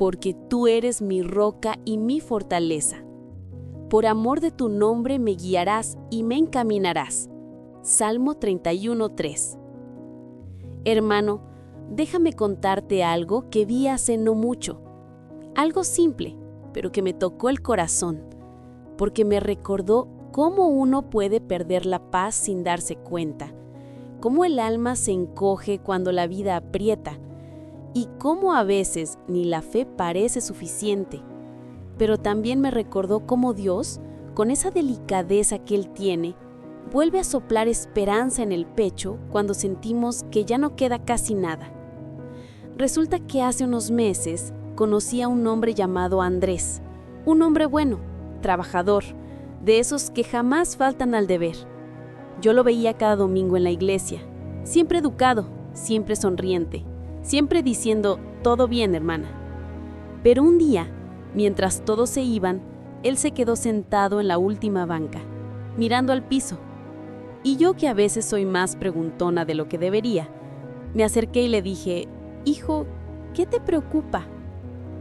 porque tú eres mi roca y mi fortaleza. Por amor de tu nombre me guiarás y me encaminarás. Salmo 31:3. Hermano, déjame contarte algo que vi hace no mucho. Algo simple, pero que me tocó el corazón, porque me recordó cómo uno puede perder la paz sin darse cuenta, cómo el alma se encoge cuando la vida aprieta, y cómo a veces ni la fe parece suficiente. Pero también me recordó cómo Dios, con esa delicadeza que Él tiene, vuelve a soplar esperanza en el pecho cuando sentimos que ya no queda casi nada. Resulta que hace unos meses conocí a un hombre llamado Andrés, un hombre bueno, trabajador, de esos que jamás faltan al deber. Yo lo veía cada domingo en la iglesia, siempre educado, siempre sonriente, siempre diciendo, todo bien, hermana. Pero un día, mientras todos se iban, él se quedó sentado en la última banca, mirando al piso. Y yo, que a veces soy más preguntona de lo que debería, me acerqué y le dije, hijo, ¿qué te preocupa?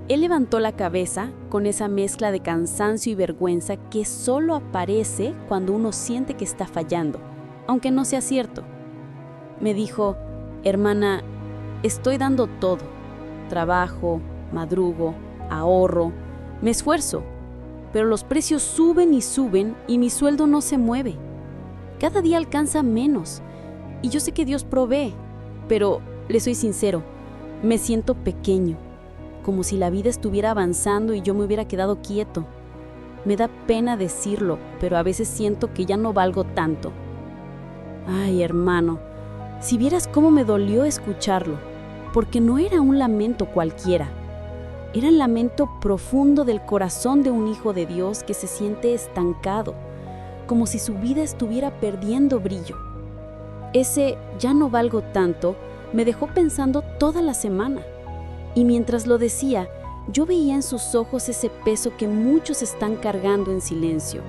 Él levantó la cabeza con esa mezcla de cansancio y vergüenza que solo aparece cuando uno siente que está fallando, aunque no sea cierto. Me dijo, hermana, estoy dando todo. Trabajo, madrugo, ahorro, me esfuerzo, pero los precios suben y mi sueldo no se mueve. Cada día alcanza menos y yo sé que Dios provee, pero le soy sincero, me siento pequeño, como si la vida estuviera avanzando y yo me hubiera quedado quieto. Me da pena decirlo, pero a veces siento que ya no valgo tanto. Ay, hermano, si vieras cómo me dolió escucharlo, porque no era un lamento cualquiera. Era el lamento profundo del corazón de un hijo de Dios que se siente estancado, como si su vida estuviera perdiendo brillo. Ese "ya no valgo tanto" me dejó pensando toda la semana. Y mientras lo decía, yo veía en sus ojos ese peso que muchos están cargando en silencio.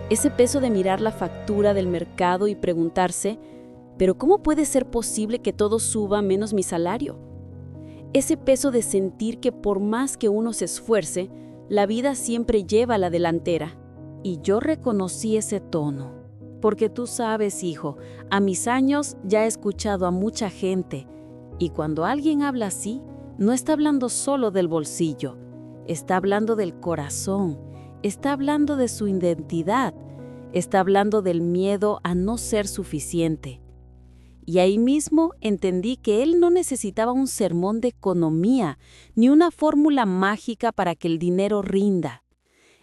Ese peso de mirar la factura del mercado y preguntarse, ¿pero cómo puede ser posible que todo suba menos mi salario? Ese peso de sentir que por más que uno se esfuerce, la vida siempre lleva a la delantera. Y yo reconocí ese tono, porque tú sabes, hijo, a mis años ya he escuchado a mucha gente, y cuando alguien habla así, no está hablando solo del bolsillo, está hablando del corazón, está hablando de su identidad, está hablando del miedo a no ser suficiente. Y ahí mismo entendí que él no necesitaba un sermón de economía, ni una fórmula mágica para que el dinero rinda.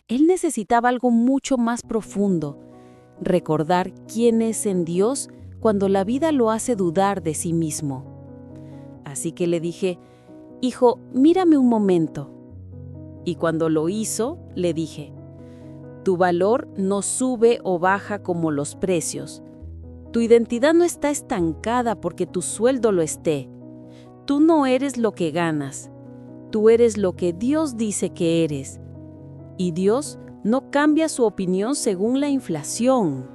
Él necesitaba algo mucho más profundo, recordar quién es en Dios cuando la vida lo hace dudar de sí mismo. Así que le dije, hijo, mírame un momento. Y cuando lo hizo, le dije, tu valor no sube o baja como los precios. Tu identidad no está estancada porque tu sueldo lo esté. Tú no eres lo que ganas. Tú eres lo que Dios dice que eres. Y Dios no cambia su opinión según la inflación.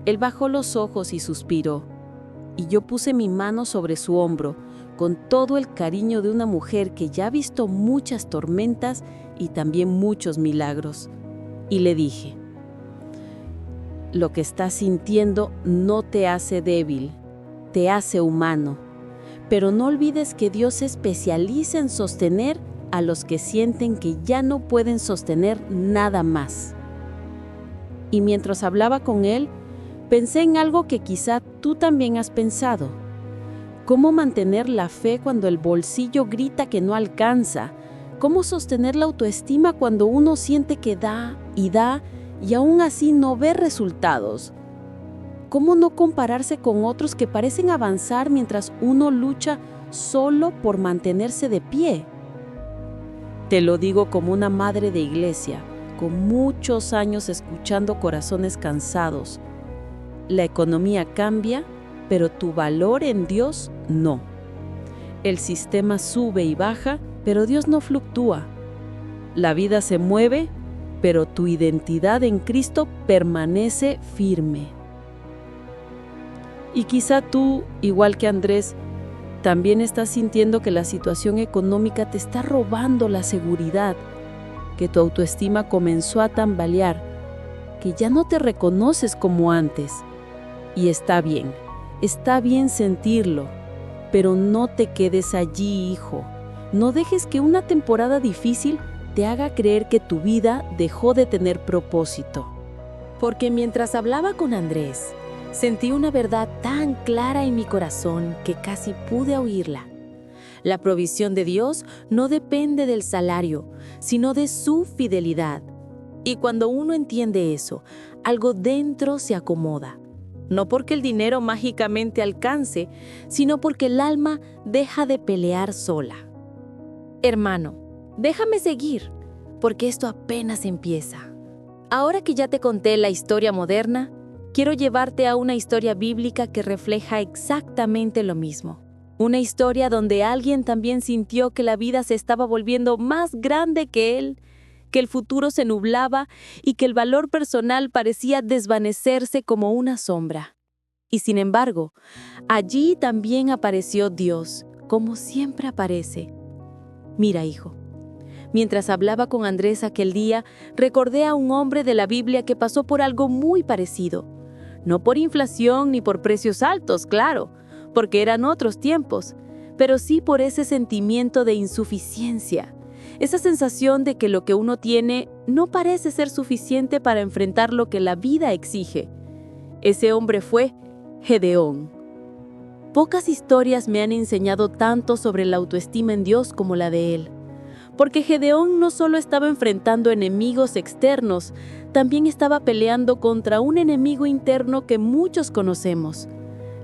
Él bajó los ojos y suspiró, y yo puse mi mano sobre su hombro, con todo el cariño de una mujer que ya ha visto muchas tormentas y también muchos milagros. Y le dije, lo que estás sintiendo no te hace débil, te hace humano. Pero no olvides que Dios se especializa en sostener a los que sienten que ya no pueden sostener nada más. Y mientras hablaba con él, pensé en algo que quizá tú también has pensado. ¿Cómo mantener la fe cuando el bolsillo grita que no alcanza? ¿Cómo sostener la autoestima cuando uno siente que da y aún así no ve resultados? ¿Cómo no compararse con otros que parecen avanzar mientras uno lucha solo por mantenerse de pie? Te lo digo como una madre de iglesia, con muchos años escuchando corazones cansados. La economía cambia, pero tu valor en Dios no. El sistema sube y baja, pero Dios no fluctúa. La vida se mueve, pero tu identidad en Cristo permanece firme. Y quizá tú, igual que Andrés, También estás sintiendo que la situación económica te está robando la seguridad, que tu autoestima comenzó a tambalear, que ya no te reconoces como antes. Y está bien sentirlo, pero no te quedes allí, hijo. No dejes que una temporada difícil te haga creer que tu vida dejó de tener propósito. Porque mientras hablaba con Andrés, sentí una verdad tan clara en mi corazón que casi pude oírla. La provisión de Dios no depende del salario, sino de su fidelidad. Y cuando uno entiende eso, algo dentro se acomoda. No porque el dinero mágicamente alcance, sino porque el alma deja de pelear sola. Hermano, déjame seguir, porque esto apenas empieza. Ahora que ya te conté la historia moderna, quiero llevarte a una historia bíblica que refleja exactamente lo mismo. Una historia donde alguien también sintió que la vida se estaba volviendo más grande que él, que el futuro se nublaba y que el valor personal parecía desvanecerse como una sombra. Y sin embargo, allí también apareció Dios, como siempre aparece. Mira, hijo, mientras hablaba con Andrés aquel día, recordé a un hombre de la Biblia que pasó por algo muy parecido. No por inflación ni por precios altos, claro, porque eran otros tiempos, pero sí por ese sentimiento de insuficiencia, esa sensación de que lo que uno tiene no parece ser suficiente para enfrentar lo que la vida exige. Ese hombre fue Gedeón. Pocas historias me han enseñado tanto sobre la autoestima en Dios como la de él. Porque Gedeón no solo estaba enfrentando enemigos externos, también estaba peleando contra un enemigo interno que muchos conocemos.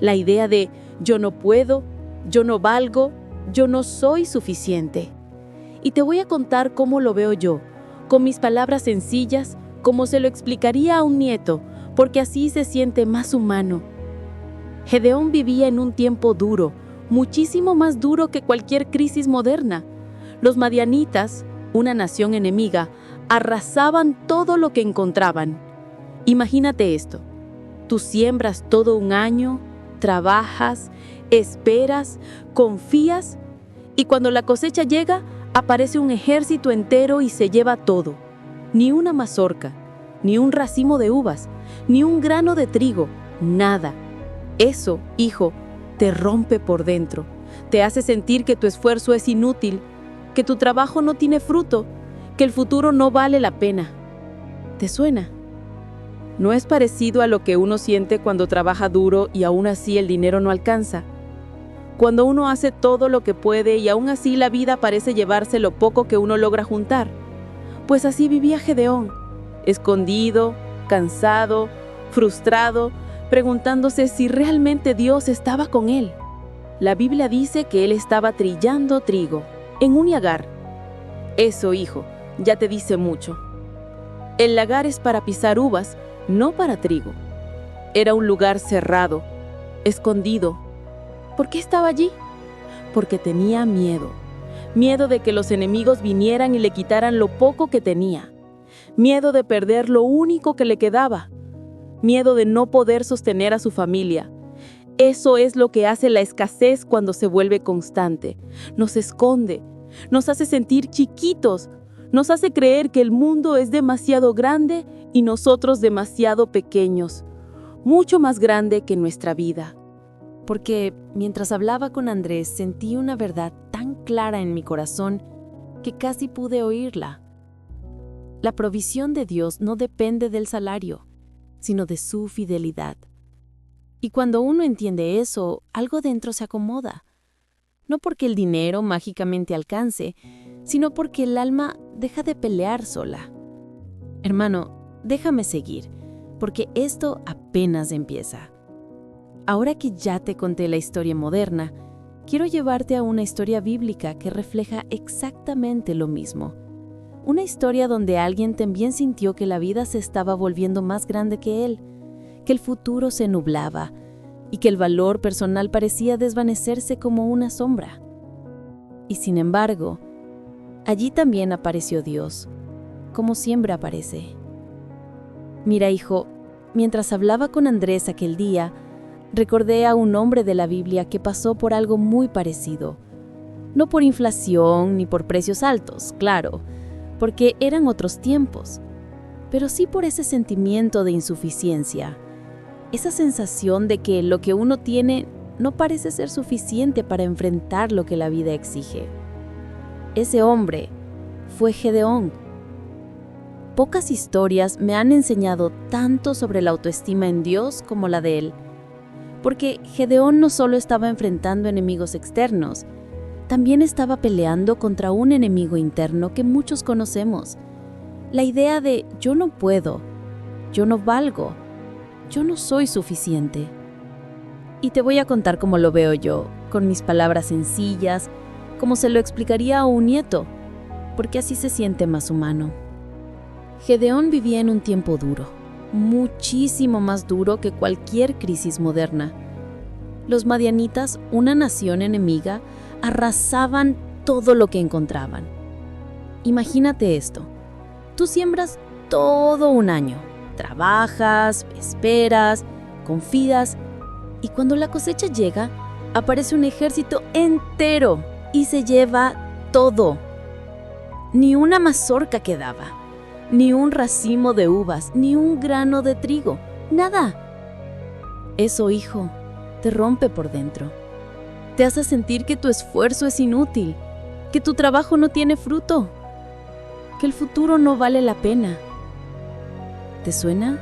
La idea de yo no puedo, yo no valgo, yo no soy suficiente. Y te voy a contar cómo lo veo yo, con mis palabras sencillas, como se lo explicaría a un nieto, porque así se siente más humano. Gedeón vivía en un tiempo duro, muchísimo más duro que cualquier crisis moderna. Los madianitas, una nación enemiga, arrasaban todo lo que encontraban. Imagínate esto: tú siembras todo un año, trabajas, esperas, confías, y cuando la cosecha llega, aparece un ejército entero y se lleva todo. Ni una mazorca, ni un racimo de uvas, ni un grano de trigo, nada. Eso, hijo, te rompe por dentro. Te hace sentir que tu esfuerzo es inútil, que tu trabajo no tiene fruto, que el futuro no vale la pena. ¿Te suena? ¿No es parecido a lo que uno siente cuando trabaja duro y aún así el dinero no alcanza? Cuando uno hace todo lo que puede y aún así la vida parece llevarse lo poco que uno logra juntar. Pues así vivía Gedeón, escondido, cansado, frustrado, preguntándose si realmente Dios estaba con él. La Biblia dice que él estaba trillando trigo en un lagar. Eso, hijo, ya te dice mucho. El lagar es para pisar uvas, no para trigo. Era un lugar cerrado, escondido. ¿Por qué estaba allí? Porque tenía miedo. Miedo de que los enemigos vinieran y le quitaran lo poco que tenía. Miedo de perder lo único que le quedaba. Miedo de no poder sostener a su familia. Eso es lo que hace la escasez cuando se vuelve constante. Nos esconde, nos hace sentir chiquitos, nos hace creer que el mundo es demasiado grande y nosotros demasiado pequeños, mucho más grande que nuestra vida. Porque mientras hablaba con Andrés sentí una verdad tan clara en mi corazón que casi pude oírla. La provisión de Dios no depende del salario, sino de su fidelidad. Y cuando uno entiende eso, algo dentro se acomoda. No porque el dinero mágicamente alcance, sino porque el alma deja de pelear sola. Hermano, déjame seguir, porque esto apenas empieza. Ahora que ya te conté la historia moderna, quiero llevarte a una historia bíblica que refleja exactamente lo mismo. Una historia donde alguien también sintió que la vida se estaba volviendo más grande que él, que el futuro se nublaba y que el valor personal parecía desvanecerse como una sombra. Y sin embargo, allí también apareció Dios, como siempre aparece. Mira, hijo, mientras hablaba con Andrés aquel día, Recordé a un hombre de la Biblia que pasó por algo muy parecido. No por inflación ni por precios altos, claro, porque eran otros tiempos, pero sí por ese sentimiento de insuficiencia, esa sensación de que lo que uno tiene no parece ser suficiente para enfrentar lo que la vida exige. Ese hombre fue Gedeón. Pocas historias me han enseñado tanto sobre la autoestima en Dios como la de él, porque Gedeón no solo estaba enfrentando enemigos externos, también estaba peleando contra un enemigo interno que muchos conocemos. La idea de yo no puedo, yo no valgo, yo no soy suficiente. Y te voy a contar cómo lo veo yo, con mis palabras sencillas, como se lo explicaría a un nieto, porque así se siente más humano. Gedeón vivía en un tiempo duro, muchísimo más duro que cualquier crisis moderna. Los madianitas, una nación enemiga, arrasaban todo lo que encontraban. Imagínate esto, tú siembras todo un año, trabajas, esperas, confías, y cuando la cosecha llega, aparece un ejército entero y se lleva todo. Ni una mazorca quedaba, ni un racimo de uvas, ni un grano de trigo, nada. Eso, hijo, te rompe por dentro. Te hace sentir que tu esfuerzo es inútil, que tu trabajo no tiene fruto, que el futuro no vale la pena. ¿Te suena?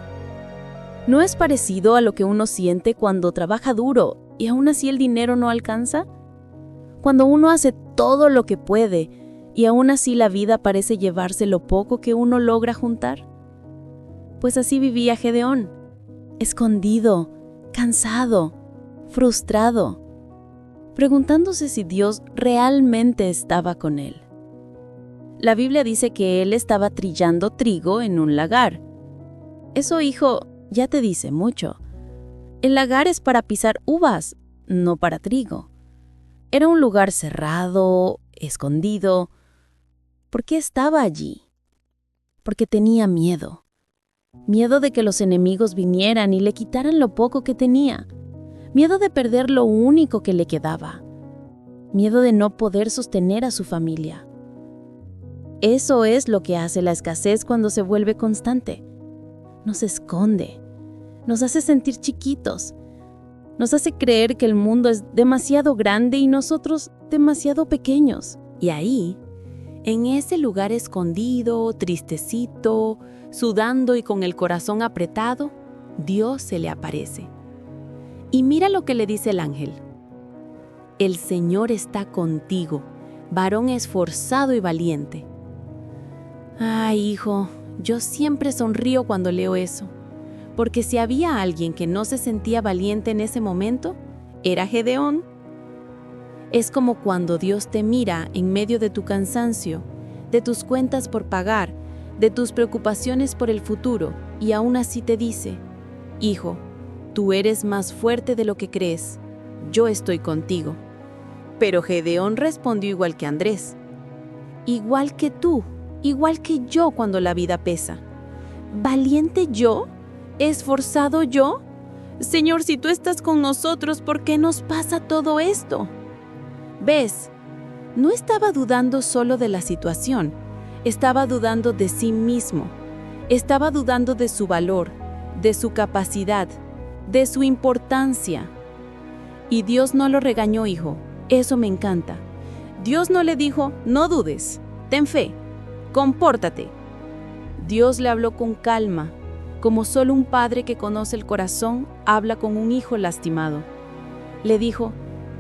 ¿No es parecido a lo que uno siente cuando trabaja duro y aún así el dinero no alcanza? Cuando uno hace todo lo que puede y aún así la vida parece llevarse lo poco que uno logra juntar. Pues así vivía Gedeón, escondido, cansado, frustrado, preguntándose si Dios realmente estaba con él. La Biblia dice que él estaba trillando trigo en un lagar. Eso, hijo, ya te dice mucho. El lagar es para pisar uvas, no para trigo. Era un lugar cerrado, escondido. ¿Por qué estaba allí? Porque tenía miedo. Miedo de que los enemigos vinieran y le quitaran lo poco que tenía. Miedo de perder lo único que le quedaba. Miedo de no poder sostener a su familia. Eso es lo que hace la escasez cuando se vuelve constante. Nos esconde, nos hace sentir chiquitos, nos hace creer que el mundo es demasiado grande y nosotros demasiado pequeños. Y ahí, en ese lugar escondido, tristecito, sudando y con el corazón apretado, Dios se le aparece. Y mira lo que le dice el ángel. El Señor está contigo, varón esforzado y valiente. Ay, hijo, yo siempre sonrío cuando leo eso, porque si había alguien que no se sentía valiente en ese momento, era Gedeón. Es como cuando Dios te mira en medio de tu cansancio, de tus cuentas por pagar, de tus preocupaciones por el futuro, y aún así te dice, hijo, tú eres más fuerte de lo que crees, yo estoy contigo. Pero Gedeón respondió igual que Andrés, igual que tú, igual que yo cuando la vida pesa. ¿Valiente yo? ¿Esforzado yo? Señor, si tú estás con nosotros, ¿por qué nos pasa todo esto? ¿Ves? No estaba dudando solo de la situación, estaba dudando de sí mismo, estaba dudando de su valor, de su capacidad, de su importancia. Y Dios no lo regañó, hijo, eso me encanta. Dios no le dijo, no dudes, ten fe, compórtate. Dios le habló con calma, como solo un padre que conoce el corazón habla con un hijo lastimado. Le dijo,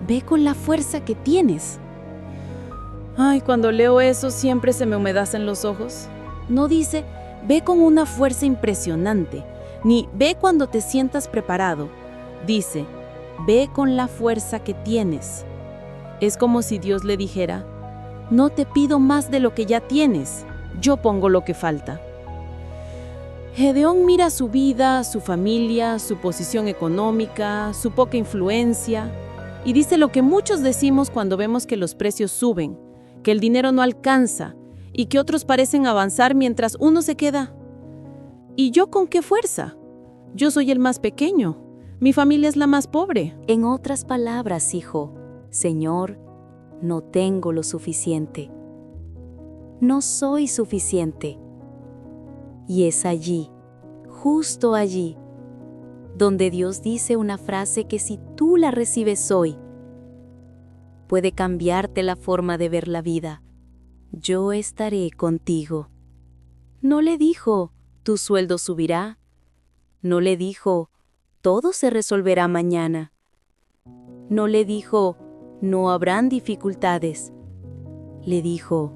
ve con la fuerza que tienes. Ay, cuando leo eso siempre se me humedecen los ojos. No dice, ve con una fuerza impresionante, ni ve cuando te sientas preparado. Dice, ve con la fuerza que tienes. Es como si Dios le dijera, no te pido más de lo que ya tienes, yo pongo lo que falta. Gedeón mira su vida, su familia, su posición económica, su poca influencia, y dice lo que muchos decimos cuando vemos que los precios suben, que el dinero no alcanza y que otros parecen avanzar mientras uno se queda. ¿Y yo con qué fuerza? Yo soy el más pequeño. Mi familia es la más pobre. En otras palabras, hijo, Señor, no tengo lo suficiente. No soy suficiente. Y es allí, justo allí, donde Dios dice una frase que si tú la recibes hoy, puede cambiarte la forma de ver la vida. Yo estaré contigo. No le dijo, tu sueldo subirá. No le dijo, todo se resolverá mañana. No le dijo, no habrán dificultades. Le dijo,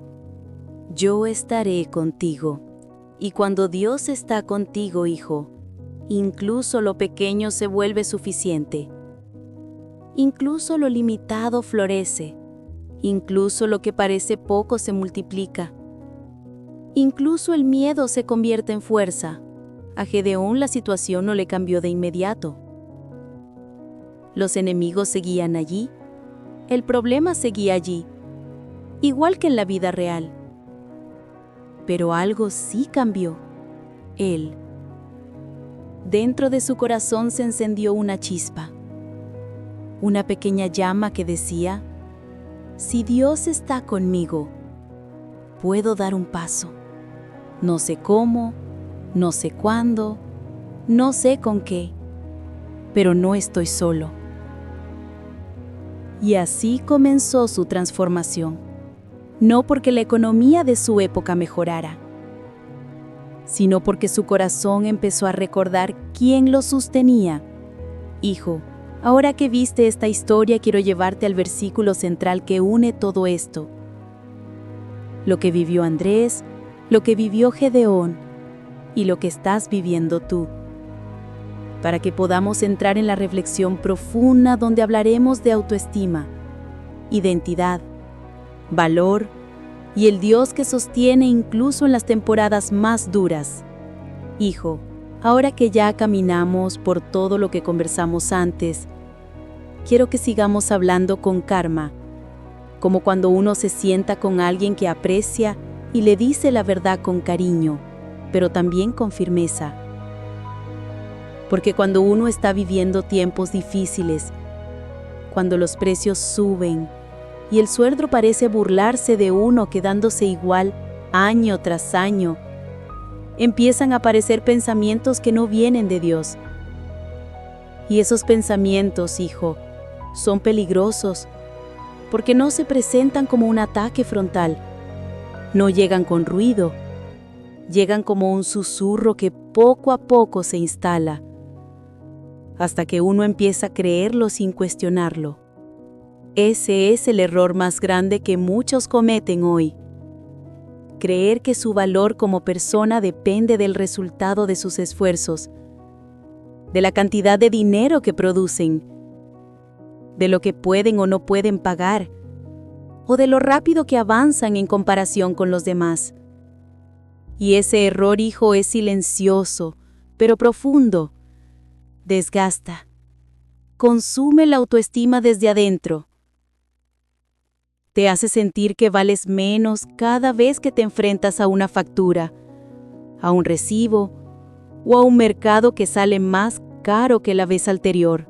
yo estaré contigo. Y cuando Dios está contigo, hijo, incluso lo pequeño se vuelve suficiente. Incluso lo limitado florece. Incluso lo que parece poco se multiplica. Incluso el miedo se convierte en fuerza. A Gedeón la situación no le cambió de inmediato. Los enemigos seguían allí. El problema seguía allí, igual que en la vida real. Pero algo sí cambió. Él. Dentro de su corazón se encendió una chispa. Una pequeña llama que decía, si Dios está conmigo, puedo dar un paso. No sé cómo, no sé cuándo, no sé con qué, pero no estoy solo. Y así comenzó su transformación, no porque la economía de su época mejorara, sino porque su corazón empezó a recordar quién lo sostenía. Hijo, ahora que viste esta historia, quiero llevarte al versículo central que une todo esto. Lo que vivió Andrés, lo que vivió Gedeón y lo que estás viviendo tú, para que podamos entrar en la reflexión profunda donde hablaremos de autoestima, identidad, valor y el Dios que sostiene incluso en las temporadas más duras. Hijo, ahora que ya caminamos por todo lo que conversamos antes, quiero que sigamos hablando con calma, como cuando uno se sienta con alguien que aprecia y le dice la verdad con cariño, pero también con firmeza. Porque cuando uno está viviendo tiempos difíciles, cuando los precios suben y el sueldo parece burlarse de uno quedándose igual año tras año, empiezan a aparecer pensamientos que no vienen de Dios. Y esos pensamientos, hijo, son peligrosos porque no se presentan como un ataque frontal. No llegan con ruido, llegan como un susurro que poco a poco se instala, hasta que uno empieza a creerlo sin cuestionarlo. Ese es el error más grande que muchos cometen hoy. Creer que su valor como persona depende del resultado de sus esfuerzos, de la cantidad de dinero que producen, de lo que pueden o no pueden pagar, o de lo rápido que avanzan en comparación con los demás. Y ese error, hijo, es silencioso, pero profundo. Desgasta. Consume la autoestima desde adentro. Te hace sentir que vales menos cada vez que te enfrentas a una factura, a un recibo o a un mercado que sale más caro que la vez anterior.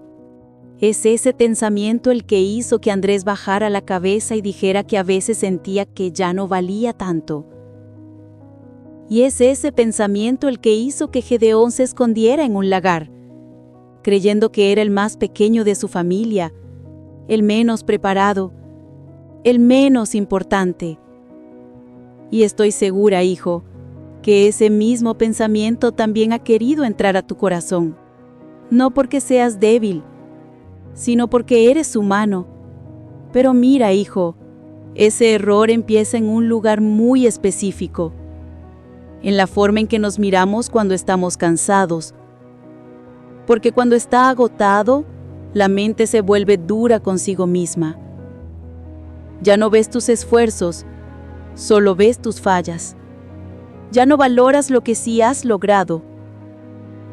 Es ese pensamiento el que hizo que Andrés bajara la cabeza y dijera que a veces sentía que ya no valía tanto. Y es ese pensamiento el que hizo que Gedeón se escondiera en un lagar, creyendo que era el más pequeño de su familia, el menos preparado, el menos importante. Y estoy segura, hijo, que ese mismo pensamiento también ha querido entrar a tu corazón, no porque seas débil, sino porque eres humano. Pero mira, hijo, ese error empieza en un lugar muy específico, en la forma en que nos miramos cuando estamos cansados. Porque cuando está agotado, la mente se vuelve dura consigo misma. Ya no ves tus esfuerzos, solo ves tus fallas. Ya no valoras lo que sí has logrado,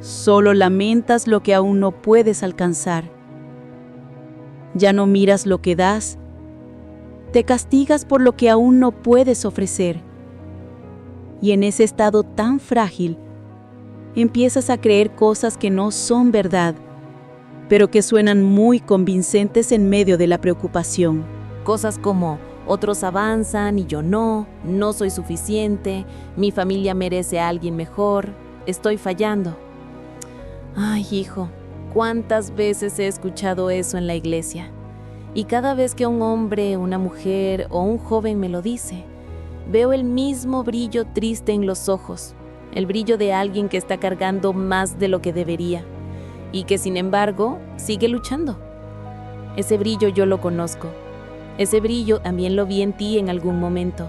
solo lamentas lo que aún no puedes alcanzar. Ya no miras lo que das, te castigas por lo que aún no puedes ofrecer. Y en ese estado tan frágil, empiezas a creer cosas que no son verdad, pero que suenan muy convincentes en medio de la preocupación. Cosas como: otros avanzan y yo no soy suficiente, mi familia merece a alguien mejor, estoy fallando. Ay, hijo, ¿cuántas veces he escuchado eso en la iglesia? Y cada vez que un hombre, una mujer o un joven me lo dice, veo el mismo brillo triste en los ojos, el brillo de alguien que está cargando más de lo que debería y que sin embargo sigue luchando. Ese brillo yo lo conozco. Ese brillo también lo vi en ti en algún momento.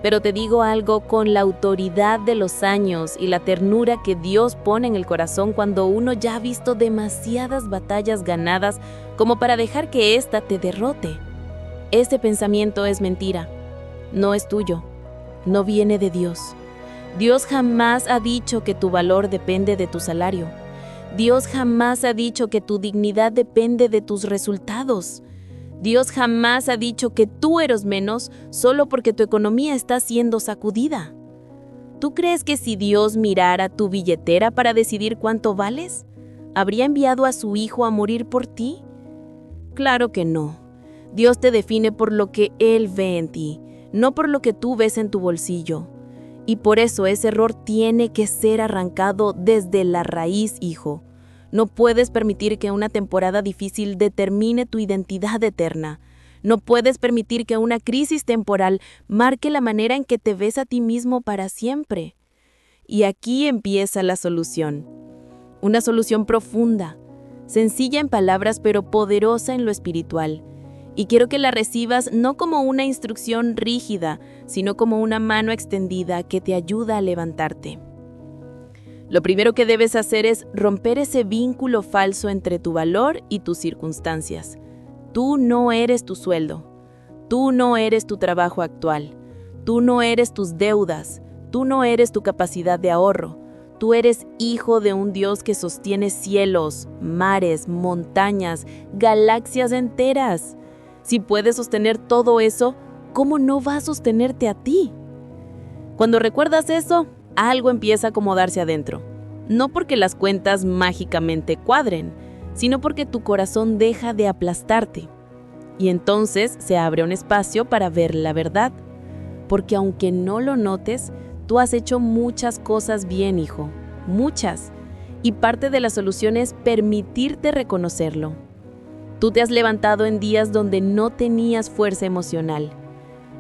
Pero te digo algo con la autoridad de los años y la ternura que Dios pone en el corazón cuando uno ya ha visto demasiadas batallas ganadas como para dejar que ésta te derrote. Ese pensamiento es mentira. No es tuyo. No viene de Dios. Dios jamás ha dicho que tu valor depende de tu salario. Dios jamás ha dicho que tu dignidad depende de tus resultados. Dios jamás ha dicho que tú eres menos solo porque tu economía está siendo sacudida. ¿Tú crees que si Dios mirara tu billetera para decidir cuánto vales, habría enviado a su Hijo a morir por ti? Claro que no. Dios te define por lo que Él ve en ti, no por lo que tú ves en tu bolsillo. Y por eso ese error tiene que ser arrancado desde la raíz, hijo. No puedes permitir que una temporada difícil determine tu identidad eterna. No puedes permitir que una crisis temporal marque la manera en que te ves a ti mismo para siempre. Y aquí empieza la solución. Una solución profunda, sencilla en palabras pero poderosa en lo espiritual. Y quiero que la recibas no como una instrucción rígida, sino como una mano extendida que te ayuda a levantarte. Lo primero que debes hacer es romper ese vínculo falso entre tu valor y tus circunstancias. Tú no eres tu sueldo. Tú no eres tu trabajo actual. Tú no eres tus deudas. Tú no eres tu capacidad de ahorro. Tú eres hijo de un Dios que sostiene cielos, mares, montañas, galaxias enteras. Si puedes sostener todo eso, ¿cómo no va a sostenerte a ti? Cuando recuerdas eso, algo empieza a acomodarse adentro. No porque las cuentas mágicamente cuadren, sino porque tu corazón deja de aplastarte. Y entonces se abre un espacio para ver la verdad. Porque aunque no lo notes, tú has hecho muchas cosas bien, hijo. Muchas. Y parte de la solución es permitirte reconocerlo. Tú te has levantado en días donde no tenías fuerza emocional.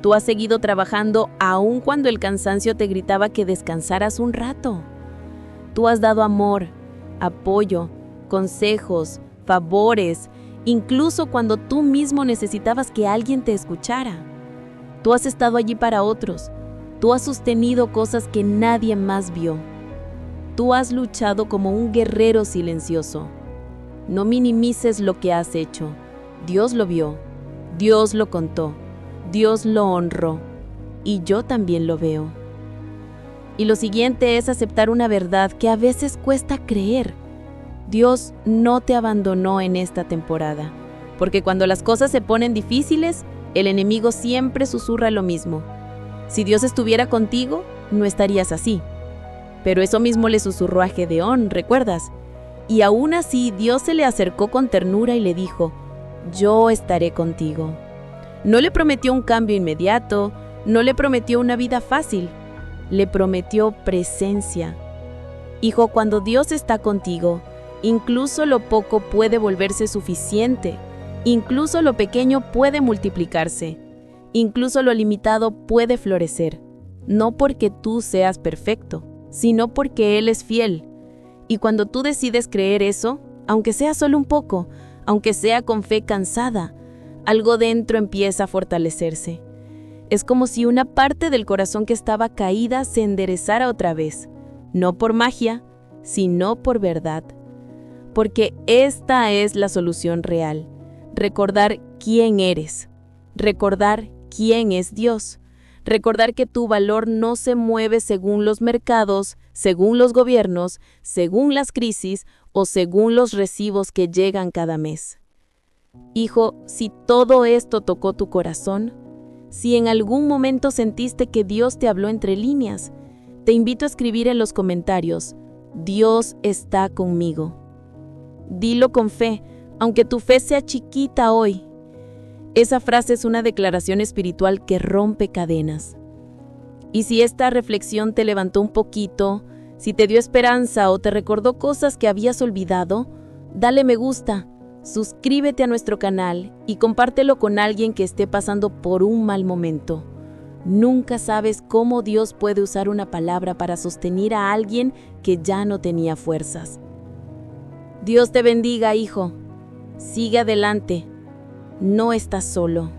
Tú has seguido trabajando aun cuando el cansancio te gritaba que descansaras un rato. Tú has dado amor, apoyo, consejos, favores, incluso cuando tú mismo necesitabas que alguien te escuchara. Tú has estado allí para otros. Tú has sostenido cosas que nadie más vio. Tú has luchado como un guerrero silencioso. No minimices lo que has hecho. Dios lo vio. Dios lo contó. Dios lo honró. Y yo también lo veo. Y lo siguiente es aceptar una verdad que a veces cuesta creer. Dios no te abandonó en esta temporada. Porque cuando las cosas se ponen difíciles, el enemigo siempre susurra lo mismo. Si Dios estuviera contigo, no estarías así. Pero eso mismo le susurró a Gedeón, ¿recuerdas? Y aún así Dios se le acercó con ternura y le dijo: yo estaré contigo. No le prometió un cambio inmediato, no le prometió una vida fácil, le prometió presencia. Hijo, cuando Dios está contigo, incluso lo poco puede volverse suficiente, incluso lo pequeño puede multiplicarse, incluso lo limitado puede florecer, no porque tú seas perfecto, sino porque Él es fiel. Y cuando tú decides creer eso, aunque sea solo un poco, aunque sea con fe cansada, algo dentro empieza a fortalecerse. Es como si una parte del corazón que estaba caída se enderezara otra vez, no por magia, sino por verdad. Porque esta es la solución real: recordar quién eres, recordar quién es Dios, recordar que tu valor no se mueve según los mercados, según los gobiernos, según las crisis o según los recibos que llegan cada mes. Hijo, si todo esto tocó tu corazón, si en algún momento sentiste que Dios te habló entre líneas, te invito a escribir en los comentarios: Dios está conmigo. Dilo con fe, aunque tu fe sea chiquita hoy. Esa frase es una declaración espiritual que rompe cadenas. Y si esta reflexión te levantó un poquito, si te dio esperanza o te recordó cosas que habías olvidado, dale me gusta, suscríbete a nuestro canal y compártelo con alguien que esté pasando por un mal momento. Nunca sabes cómo Dios puede usar una palabra para sostener a alguien que ya no tenía fuerzas. Dios te bendiga, hijo. Sigue adelante. No estás solo.